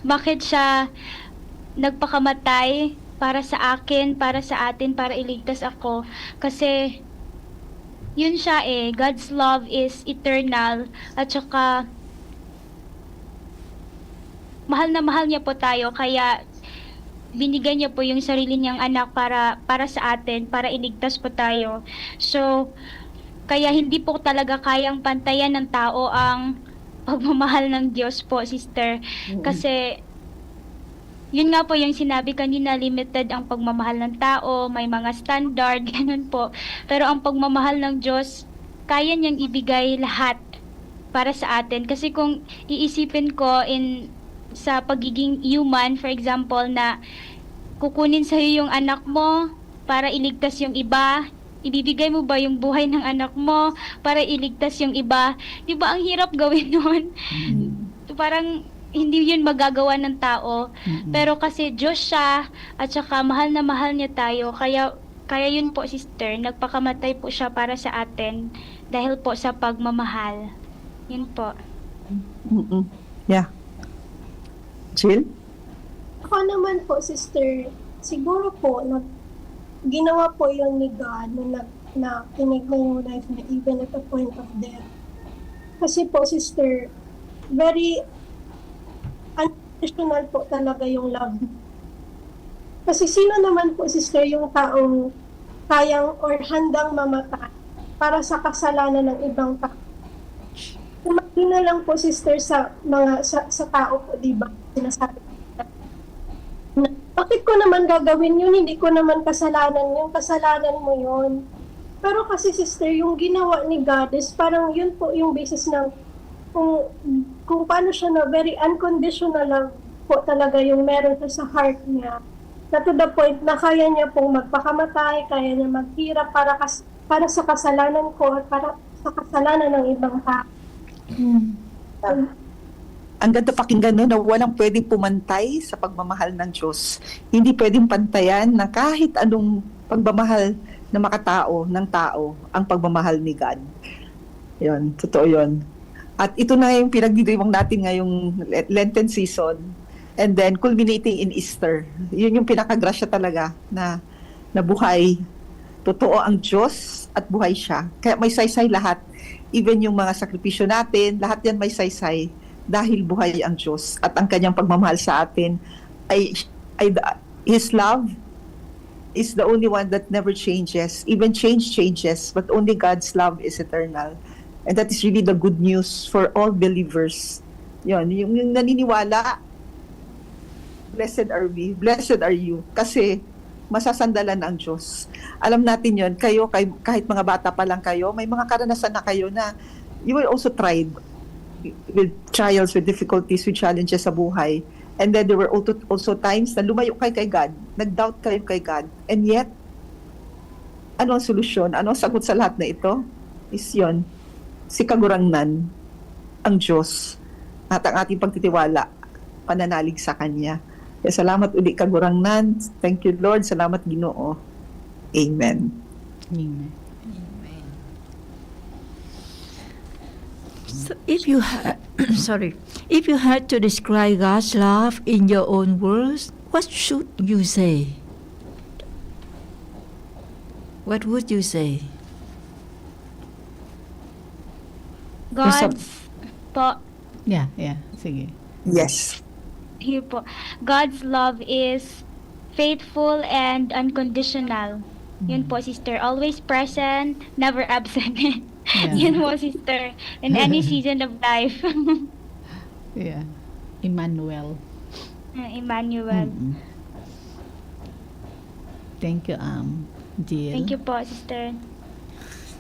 S1: Bakit siya nagpakamatay para sa akin, para sa atin, para iligtas ako. Kasi, yun siya eh, God's love is eternal at saka mahal na mahal niya po tayo kaya binigay niya po yung sarili niyang anak para sa atin, para iligtas po tayo. So, kaya hindi po talaga kayang pantayan ng tao ang pagmamahal ng Diyos po, sister. Kasi, yun nga po yung sinabi kanina, limited ang pagmamahal ng tao, may mga standard, ganun po. Pero ang pagmamahal ng Diyos, kaya niyang ibigay lahat para sa atin. Kasi kung iisipin ko sa pagiging human, for example, na kukunin sa'yo yung anak mo para iligtas yung iba, ibibigay mo ba yung buhay ng anak mo para iligtas yung iba? Di ba ang hirap gawin nun? Parang hindi yun magagawa ng tao. Pero kasi Diyos siya at saka mahal na mahal niya tayo. Kaya yun po, sister, nagpakamatay po siya para sa atin dahil po sa pagmamahal. Yun po.
S6: Yeah. Jill?
S5: Ako naman po, sister, siguro po, ginawa po yun ni God na tinignan yung life na even at the point of death. Kasi po, sister, very unconditional po talaga yung love. Kasi sino naman po, sister, yung taong kayang or handang mamatay para sa kasalanan ng ibang tao? Kumagin na lang po, sister, sa tao po, di ba? Sinasabi na, bakit ko naman gagawin yun? Hindi ko naman kasalanan yun. Kasalanan mo yun. Pero kasi, sister, yung ginawa ni God is parang yun po yung basis ng kung paano siya na very unconditional lang po talaga yung meron siya sa heart niya. Na to the point na kaya niya pong magpakamatay, kaya niya maghirap para sa kasalanan ko at para sa kasalanan ng ibang tao.
S6: Ang ganda pakinggan no, na walang pwedeng pumantay sa pagmamahal ng Diyos. Hindi pwedeng pantayan na kahit anong pagmamahal na makatao ng tao ang pagmamahal ni God. Yun, totoo yun. At ito na yung pinagdidiwang natin ngayong Lenten season and then culminating in Easter. Yun yung pinakagrasya talaga na buhay. Totoo ang Diyos at buhay siya. Kaya may saysay lahat. Even yung mga sakripisyo natin, lahat yan may saysay dahil buhay ang Diyos at ang kanyang pagmamahal sa atin ay His love is the only one that never changes. Even changes, but only God's love is eternal. And that is really the good news for all believers. Yun, yung naniniwala, blessed are we, blessed are you, kasi masasandalan ang Diyos. Alam natin yun, kahit mga bata pa lang kayo, may mga karanasan na kayo na you were also tried with trials, with difficulties, with challenges sa buhay. And then there were also times na lumayo kayo kay God, nag-doubt kayo kay God. And yet, ano ang solusyon? Ano ang sagot sa lahat na ito? Is yun, si kagurangnan, ang Diyos, at ang ating pagtitiwala, pananalig sa Kanya. Kaya salamat uli kagurangnan. Thank you, Lord. Salamat, Ginoo. Amen.
S2: Amen.
S3: So if you if you had to describe God's love in your own words, what should you say? What would you say?
S1: God's po,
S2: Yeah. Sige.
S6: Yes.
S1: here po, God's love is faithful and unconditional. Yun po, sister. Always present, never absent.
S2: Yeah.
S1: Yun po, sister. In any season of life.
S2: Yeah. Emmanuel.
S1: Emmanuel.
S2: Thank you, Jill.
S1: Thank you po, sister.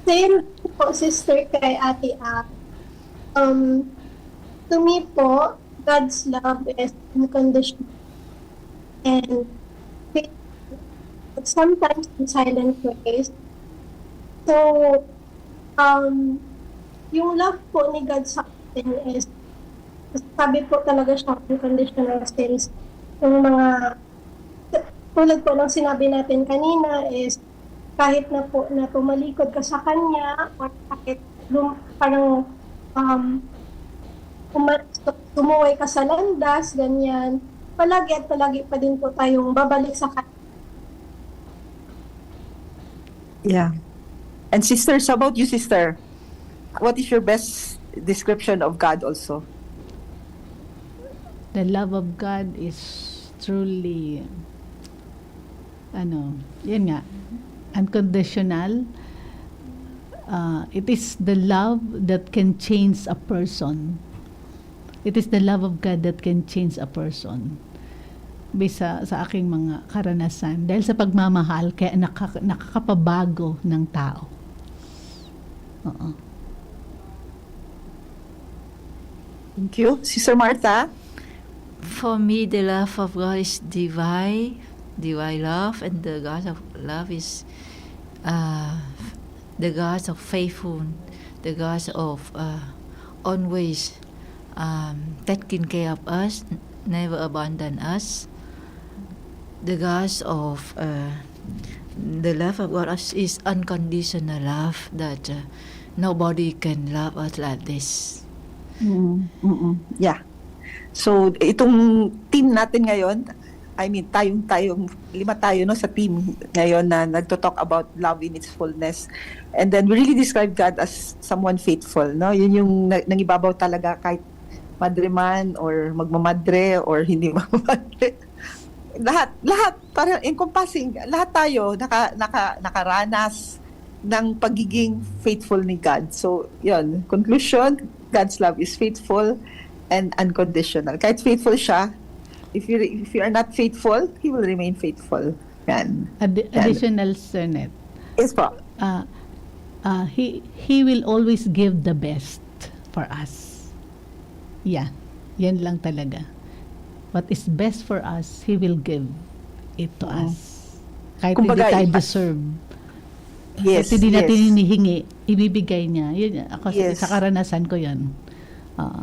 S5: Same po, sister, kay Ate A. To me po, God's love is unconditional. And sometimes in silent ways. So, yung love po ni God sa atin is, sabi po talaga siya unconditional since yung mga, tulad po ng sinabi natin kanina is, kahit na po na tumalikod ka sa Kanya, or kahit parang tumuway ka sa landas, ganyan, palagi at palagi pa din po tayong babalik sa Kanya.
S6: Yeah. And sisters, how about you, sister? What is your best description of God also?
S2: The love of God is truly, yun nga, unconditional. It is the love that can change a person. It is the love of God that can change a person. Bisa sa aking mga karanasan. Dahil sa pagmamahal, kaya nakakapabago ng tao. Oo.
S6: Thank you. Sister Martha?
S3: For me, the love of God is divine love, and the God of love is the God of faithful, the God of always taking care of us, never abandon us. The God of the love of God is unconditional love that nobody can love us like this.
S6: Yeah. So, itong team natin ngayon, tayong 5 tayo no, sa team ngayon na nagto-talk about love in its fullness. And then, we really describe God as someone faithful. No? Yun yung nangibabaw talaga kahit madre man or magmamadre or hindi magmamadre. Lahat, parang encompassing, lahat tayo nakaranas ng pagiging faithful ni God. So, yun, conclusion, God's love is faithful and unconditional. Kahit faithful siya, if you are not faithful, He will remain faithful. Yan.
S2: Additional, Sir Net.
S6: Yes po.
S2: He will always give the best for us. Yeah. Yan lang talaga. What is best for us, He will give it to us. Kahit hindi
S6: Kumbaga,
S2: tayo deserve.
S6: Yes.
S2: Kahit hindi natin hinihingi, ibibigay niya. Yun, ako sa karanasan ko yun.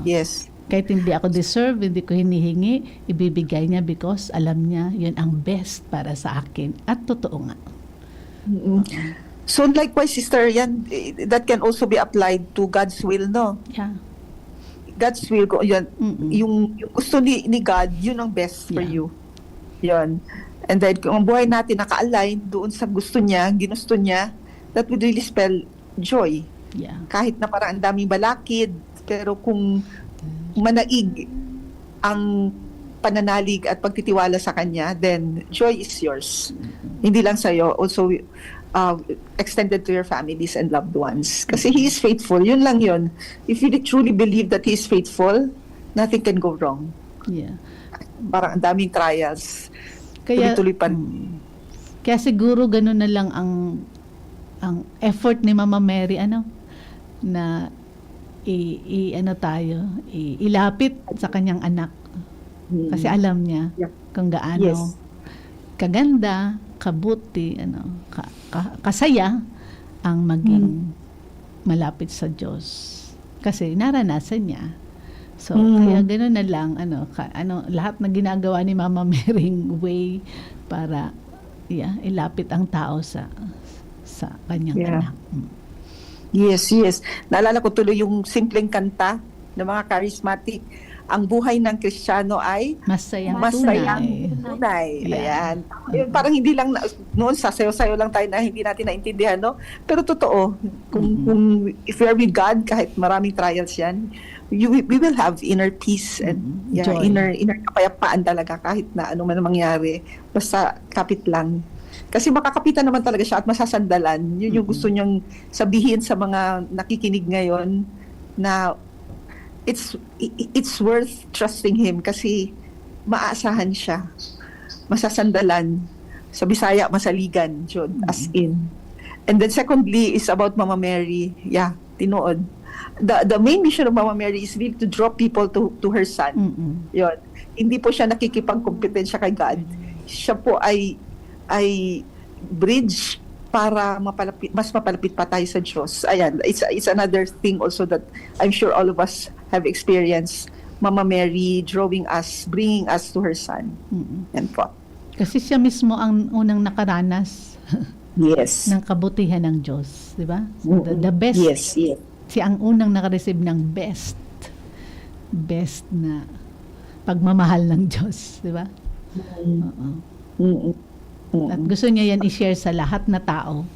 S6: Yes.
S2: Kahit hindi ako deserve, hindi ko hinihingi, ibibigay niya because alam niya yun ang best para sa akin. At totoo nga.
S6: So likewise, sister, yan, that can also be applied to God's will, no?
S2: Yeah.
S6: God's will, yun, yung gusto ni God, yun ang best for you. Yun. And then, kung ang buhay natin naka-align doon sa gusto niya, ginusto niya, that would really spell joy.
S2: Yeah.
S6: Kahit na parang ang daming balakid, pero kung manaig ang pananalig at pagtitiwala sa Kanya, then joy is yours. Hindi lang sa'yo, also extended to your families and loved ones. Kasi He is faithful. Yun lang yun. If you truly believe that He is faithful, nothing can go wrong.
S2: Yeah.
S6: Parang ang daming trials.
S2: Kaya,
S6: tuloy-tuloy pa.
S2: Kaya siguro ganun na lang ang effort ni Mama Mary, na ilapit sa kanyang anak. Kasi alam niya kung gaano kaganda, kabuti, kasaya ang maging malapit sa Diyos. Kasi naranasan niya. So, kaya gano'n na lang, lahat na ginagawa ni Mama Mary'ng way para ilapit ang tao sa kanyang anak.
S6: Yes. Naalala ko tuloy yung simpleng kanta ng mga charismatic. Ang buhay ng Kristiyano ay
S2: masayang
S6: tunay. Ayan. Yun, parang hindi lang, noon sasayaw-sayaw lang tayo na hindi natin naintindihan, no? Pero totoo, kung if you are with God, kahit maraming trials yan, we will have inner peace and inner kapayapaan talaga kahit na ano man mangyari. Basta kapit lang. Kasi makakapitan naman talaga siya at masasandalan. Yun yung gusto niyang sabihin sa mga nakikinig ngayon na it's worth trusting Him kasi maaasahan siya. Masasandalan. Sa Bisaya, masaligan. Yun, as in. And then secondly is about Mama Mary. Yeah, tinuod. The main mission of Mama Mary is really to draw people to her son. Yun. Hindi po siya nakikipagkompetensya kay God. Siya po ay bridge para mas mapalapit pa tayo sa Diyos. Ayan, it's another thing also that I'm sure all of us have experienced. Mama Mary drawing us, bringing us to her son. Yan po.
S2: Kasi siya mismo ang unang nakaranas ng kabutihan ng Diyos, di ba? The best.
S6: Yes.
S2: Siya ang unang nakareceive ng best na pagmamahal ng Diyos, di ba?
S6: Mm-mm.
S2: At gusto niya yan i-share sa lahat na tao.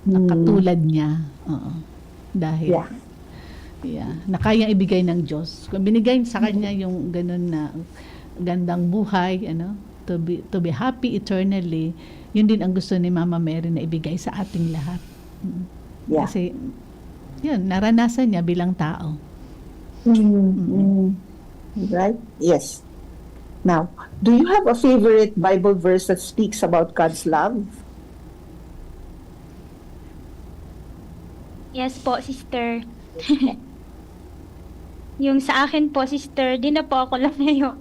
S2: na katulad niya. Oo. Dahil na kayang ibigay ng Diyos. Kung binigay sa kanya yung ganun na gandang buhay, to be happy eternally, yun din ang gusto ni Mama Mary na ibigay sa ating lahat. Kasi yun, naranasan niya bilang tao.
S6: Right? Yes. Now, do you have a favorite Bible verse that speaks about God's love?
S1: Yes po, sister. Yung sa akin po, sister, di na po ako lang yung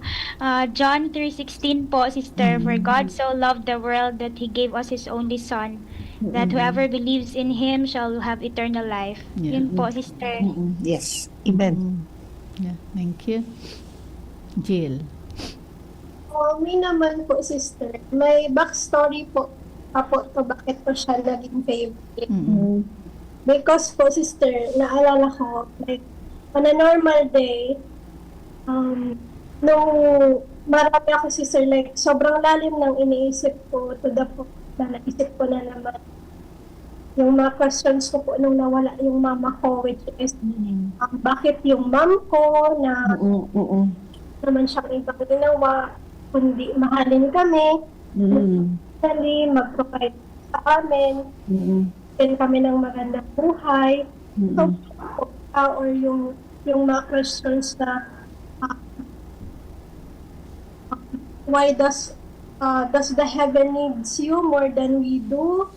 S1: John 3:16 po, sister. For God so loved the world that He gave us His only Son, that whoever believes in Him shall have eternal life. Yun po, sister.
S6: Yes. Amen.
S2: Yeah, thank you. Jill.
S5: Me naman po, sister, may backstory po to bakit po siya naging favorite. Because po, sister, naalala ko, like, on a normal day, nung marami ako, sister, like, sobrang lalim ng iniisip ko to the point na naisip ko na naman yung mga questions ko po nung nawala yung mama ko, which is, bakit yung mom ko na naman siyang ibang ginawa, kundi mahalin kami, mag-provide sa amin, din kami ng magandang buhay. So, or yung mga questions na why does the heaven needs you more than we do?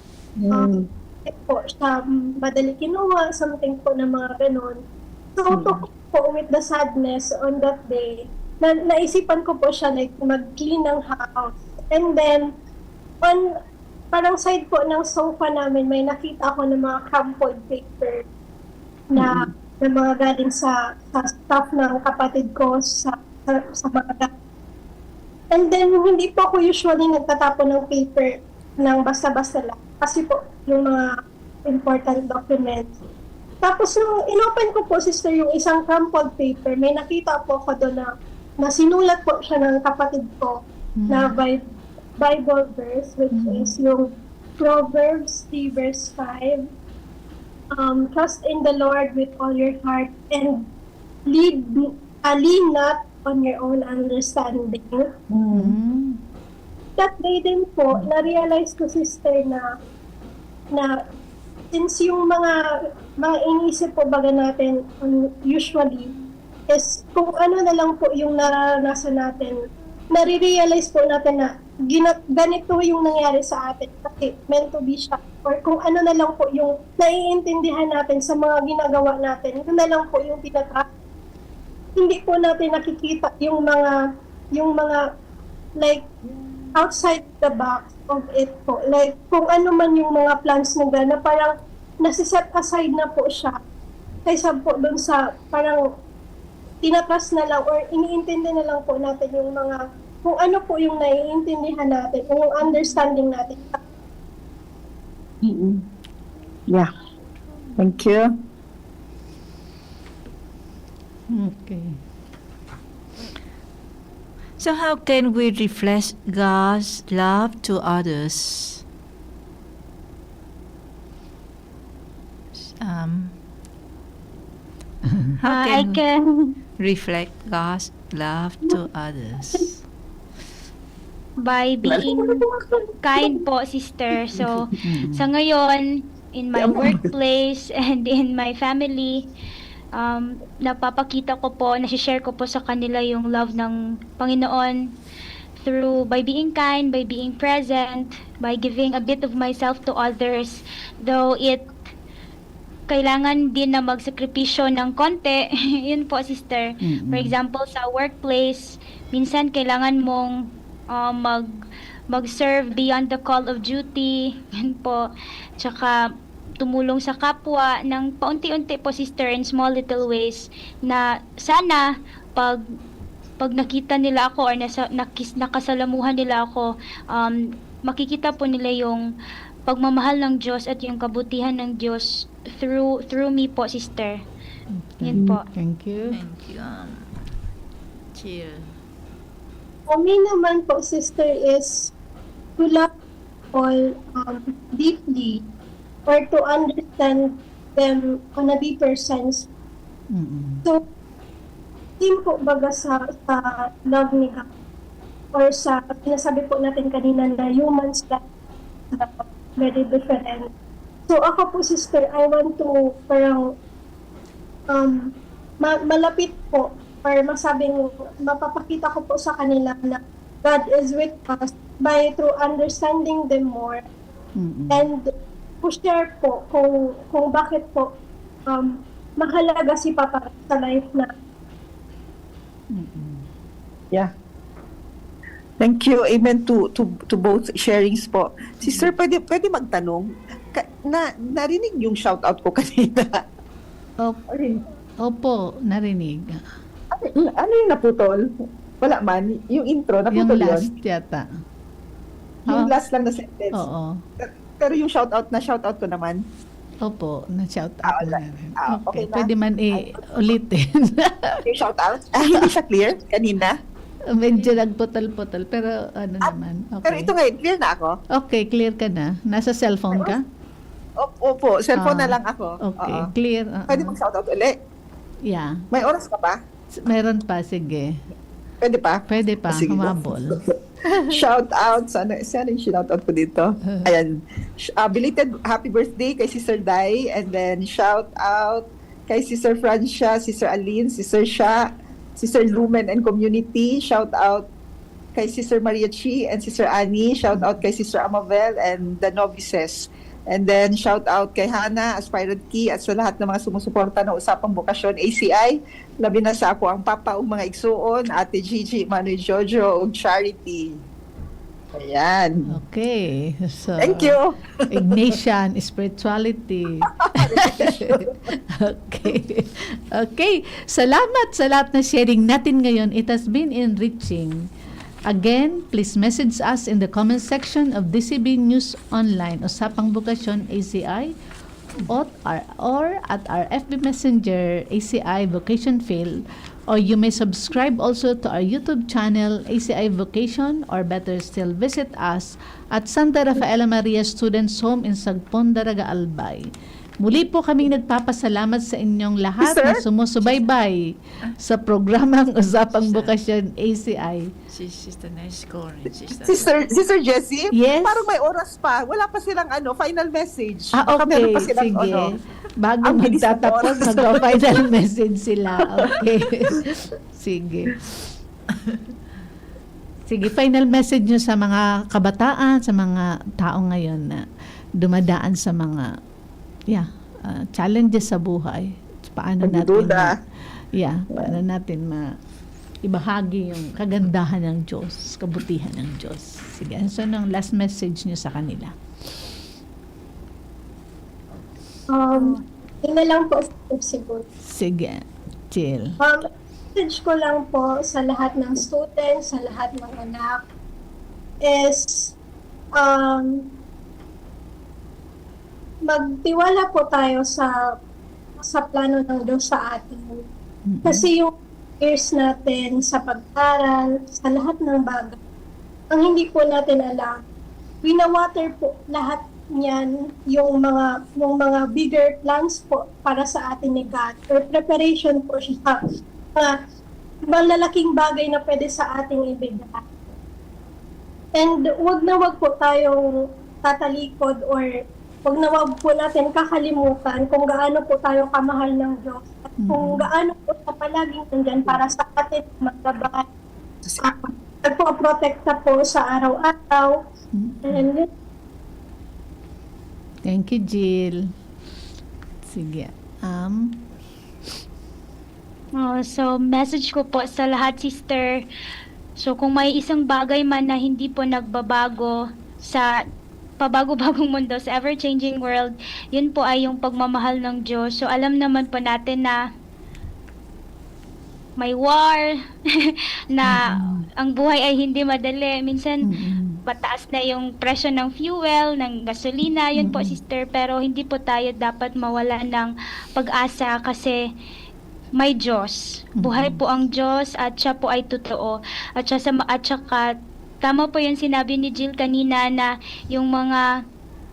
S5: Po, siya madali kinuha, something po na mga ganun. So, po with the sadness on that day, naisipan ko po siya like mag-clean ng house. And then, on parang side po ng sofa namin, may nakita ako ng mga crumpled paper na mga galing sa staff ng kapatid ko sa mga. And then, hindi po ako usually nagtatapon ng paper ng basta-basta lang. Kasi po, yung mga important documents. Tapos, nung inopen ko po, sister, yung isang crumpled paper, may nakita po ako doon na sinulat po siya ng kapatid ko na Bible verse, which is yung Proverbs 3 verse 5. Trust in the Lord with all your heart and lean not on your own understanding. That day din po, na-realize ko, sister, na since yung mga inisip po baga natin usually is kung ano na lang po yung nararanasan natin, nare-realize po natin na ganito yung nangyari sa atin kasi meant to be siya. Or kung ano na lang po yung naiintindihan natin sa mga ginagawa natin, yun na lang po yung tinatrack. Hindi po natin nakikita yung mga like outside the box of it po. Like kung ano man yung mga plans na parang nasiset aside na po siya kaysa po dun sa parang tinatras na lang or iniintindi na lang po natin yung mga kung ano po yung naiintindihan natin, yung understanding natin.
S6: Yeah. Thank you.
S2: Okay.
S3: So how can we reflect God's love to others? How
S1: I
S3: can
S1: can
S3: reflect God's love to others?
S1: by being kind po, sister. So, sa ngayon, in my workplace and in my family, napapakita ko po, nasishare ko po sa kanila yung love ng Panginoon through by being kind, by being present, by giving a bit of myself to others, though kailangan din na magsakripisyo ng konti. Yun po, sister. For example, sa workplace, minsan kailangan mong mag-serve beyond the call of duty. Yun po. Tsaka tumulong sa kapwa ng paunti-unti po, sister, in small little ways na sana pag nakita nila ako or nakasalamuhan nila ako, makikita po nila yung pagmamahal ng Diyos at yung kabutihan ng Diyos through me po, sister. Yun po.
S2: Thank you.
S3: Thank you. Cheer.
S5: For me naman po, sister, is to love all deeply or to understand them on a deeper sense. So, team po baga sa love ni God or sa sinasabi po natin kanina na humans that very different. So ako po, sister, I want to parang malapit po or mapapakita ko po sa kanila na God is with us by through understanding them more and to share po kung bakit po mahalaga si Papa sa life na.
S6: Yeah. Thank you. Amen to both sharings po. Sister, pwede magtanong? Narinig yung shout out ko kanina.
S2: Opo, narinig.
S6: Ano yung naputol? Wala man. Yung intro,
S2: Yung
S6: naputol yun?
S2: last yata.
S6: Yung last lang na sentence.
S2: Oo.
S6: Pero yung shout out ko naman.
S2: Opo, na-shout out na rin.
S6: okay na.
S2: Pwede man ulitin.
S6: Yung shout out? Hindi siya clear kanina?
S2: Medyo nagputol-putol, pero ano naman. Okay.
S6: Pero ito ngayon, clear na ako?
S2: Okay, clear ka na. Nasa cellphone ka?
S6: Opo, cellphone na lang ako.
S2: Okay,
S6: Oo.
S2: clear.
S6: Pwede mag-shout out ulit?
S2: Yeah.
S6: May oras ka ba?
S2: Meron pa, sige.
S6: Pwede pa?
S2: Pwede pa,
S6: Sige.
S2: humabol.
S6: Shout out. Sana yung shout out ko dito. Ayan. Belated happy birthday kay Sister Dai. And then shout out kay Sister Francia, Sister Aline, Sister Sha, Sister Lumen and Community. Shout out kay Sister Maria Chi and Sister Annie. Shout out kay Sister Amabel and the novices. And then shout out kay Hana, Aspirant Key at sa lahat ng mga sumusuporta ng Usapang Bukasyon ACI. Labi na sa ako ang papa ug mga igsuon, Ate Gigi, Manoy Jojo ug Charity. Ayan.
S2: Okay. So,
S6: Thank you.
S2: Ignatian, spirituality. Okay. Okay. Salamat sa lahat na sharing natin ngayon. It has been enriching. Again, please message us in the comment section of DCB News Online, Usapang Bukasyon ACI, or at our FB Messenger ACI Vocation Field, or you may subscribe also to our YouTube channel ACI Vocation, or better still, visit us at Santa Rafaela Maria Students Home in Sagpon, Daraga, Albay. Muli po kaming nagpapasalamat sa inyong lahat na sumusubaybay sa programang Usapang Bukasyon ACI.
S3: Sister nice scoring.
S6: Sister Jessie,
S2: Yes?
S6: parang may oras pa. Wala pa silang final message.
S2: Okay,
S6: Baka meron pa silang,
S2: sige. Bago
S6: ang bilis ng
S2: magtatapos,
S6: oras.
S2: mag-final message sila. Okay. Sige. Sige, final message nyo sa mga kabataan, sa mga tao ngayon na dumadaan sa mga challenges sa buhay. Paano natin paano natin ibahagi yung kagandahan ng Diyos, kabutihan ng Diyos. Sige, so anong last message nyo sa kanila?
S5: Yun na lang po siguro.
S2: Sige, chill.
S5: Message ko lang po sa lahat ng students, sa lahat ng anak is magtiwala po tayo sa plano ng Diyos sa atin. Kasi yung years natin sa pag-aral, sa lahat ng bagay, ang hindi po natin alam, winawater po lahat niyan yung mga bigger plans po para sa atin ni God. Or preparation po siya sa malalaking bagay na pwede sa ating ibigay. And wag po tayong tatalikod or wag po natin kakalimutan kung gaano po tayo kamahal ng Diyos at kung gaano po siya palaging nandyan para sa atin magdabay. Nagpo-protekta po sa araw-araw. And
S2: Thank you, Jill. Sige.
S1: So, message ko po sa lahat, sister. So, kung may isang bagay man na hindi po nagbabago sa pabago-bagong mundo, sa ever-changing world, yun po ay yung pagmamahal ng Diyos. So, alam naman po natin na may war, na ang buhay ay hindi madali. Minsan, pataas na yung presyo ng fuel, ng gasolina, yun po, sister. Pero hindi po tayo dapat mawala ng pag-asa kasi may Diyos. Buhay po ang Diyos at siya po ay totoo. At saka tama po yung sinabi ni Jill kanina na yung mga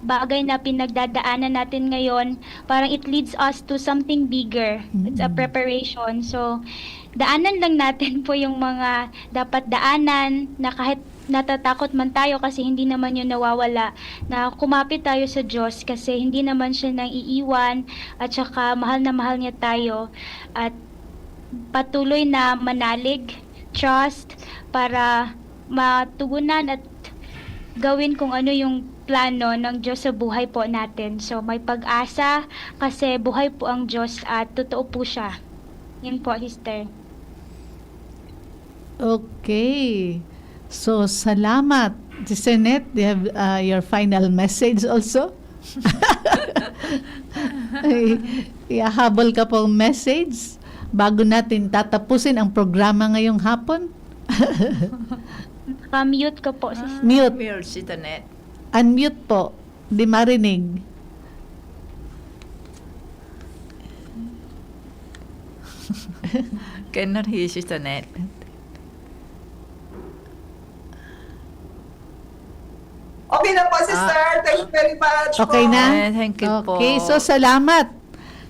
S1: bagay na pinagdadaanan natin ngayon, parang it leads us to something bigger. It's a preparation. So, daanan lang natin po yung mga dapat daanan na kahit natatakot man tayo kasi hindi naman yun nawawala, na kumapit tayo sa Diyos kasi hindi naman siya nang iiwan at saka mahal na mahal niya tayo, at patuloy na manalig, trust, para matugunan at gawin kung ano yung plano ng Diyos sa buhay po natin. So may pag-asa kasi buhay po ang Diyos at totoo po siya. Yun po, sister.
S2: Okay. So, salamat. Sister Net, do you have your final message also? Ihahabol ka pong message bago natin tatapusin ang programa ngayong hapon?
S1: Mute ko po, sister.
S2: Mute.
S3: Mute, Sister Net.
S2: Unmute po. Di marinig.
S3: Cannot hear Sister Net.
S4: Okay na po, sister. Thank you very much
S2: Okay
S4: po.
S2: na?
S3: Thank you po.
S2: Okay, so salamat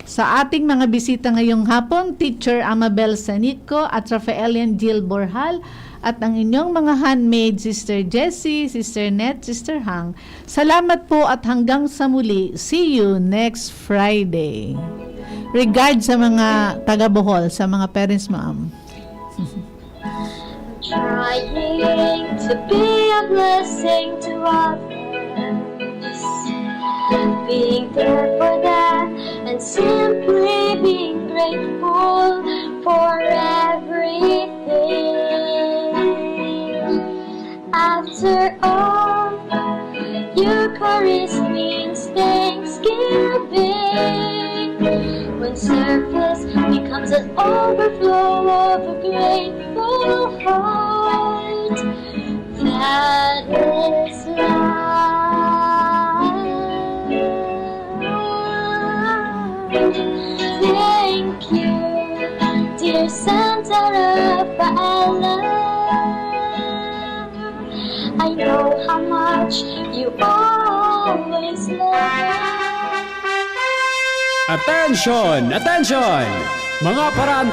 S2: sa ating mga bisita ngayong hapon, Teacher Amabel Sanico at Rafaelian Jill Borhal, at ang inyong mga handmaid, Sister Jessie, Sister Net, Sister Hang. Salamat po at hanggang sa muli. See you next Friday. Regard sa mga taga-Bohol, sa mga parents, ma'am.
S5: Trying to be a blessing to others, being there for them, and simply being grateful for everything. After all, Eucharist means thanksgiving, when service becomes an overflow of a grateful heart. That is life. Thank you, dear Santa Rafaela. I know how much you always love.
S7: Attention! Attention! Mga paraan